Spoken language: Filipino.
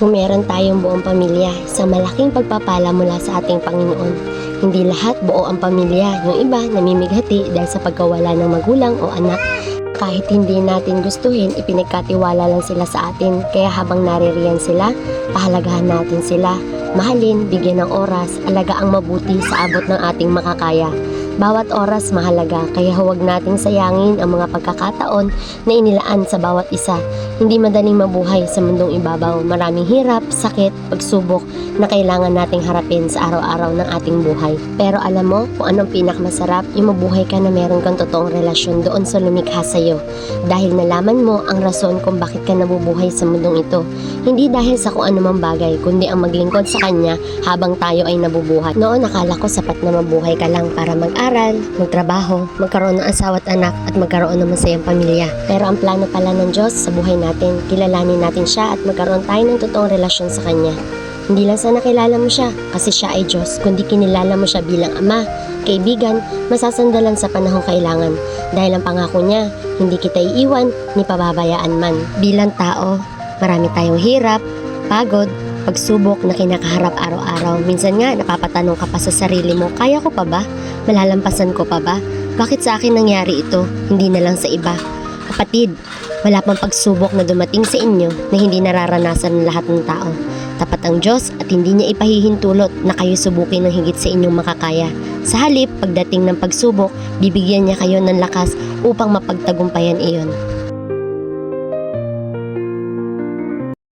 Kung meron tayong buong pamilya, isang malaking pagpapala mula sa ating Panginoon. Hindi lahat buo ang pamilya, yung iba namimighati dahil sa pagkawala ng magulang o anak. Kahit hindi natin gustuhin, ipinagkatiwala lang sila sa atin, kaya habang naririyan sila, pahalagahan natin sila. Mahalin, bigyan ng oras, alaga ang mabuti sa abot ng ating makakaya. Bawat oras mahalaga, kaya huwag nating sayangin ang mga pagkakataon na inilaan sa bawat isa. Hindi madaling mabuhay sa mundong ibabaw. Maraming hirap, sakit, pagsubok na kailangan nating harapin sa araw-araw ng ating buhay. Pero alam mo kung anong pinakamasarap? Yung mabuhay ka na meron kang totoong relasyon doon sa lumikha sa'yo. Dahil nalaman mo ang rason kung bakit ka nabubuhay sa mundong ito. Hindi dahil sa kung anumang bagay, kundi ang maglingkod sa Kanya habang tayo ay nabubuhay. Noon akala ko sapat na mabuhay ka lang para mag-aral, magtrabaho, magkaroon ng asawa at anak at magkaroon ng masayang pamilya. Pero ang plano pala ng Diyos sa buhay natin, kilalanin natin siya at magkaroon tayo ng totoong relasyon sa Kanya. Hindi lang sa nakilala mo siya kasi siya ay Diyos, kundi kinilala mo siya bilang Ama, kaibigan, masasandalan sa panahong kailangan. Dahil ang pangako niya, hindi kita iiwan ni pababayaan man. Bilang tao, marami tayong hirap, pagod, pagsubok na kinakaharap araw-araw. Minsan nga napapatanong ka pa sa sarili mo, kaya ko pa ba? Malalampasan ko pa ba? Bakit sa akin nangyari ito? Hindi na lang sa iba. Kapatid, wala pang pagsubok na dumating sa inyo na hindi nararanasan ng lahat ng tao. Tapat ang Diyos at hindi niya ipahihintulot na kayo subukin ng higit sa inyong makakaya. Sa halip, pagdating ng pagsubok, bibigyan niya kayo ng lakas upang mapagtagumpayan iyon.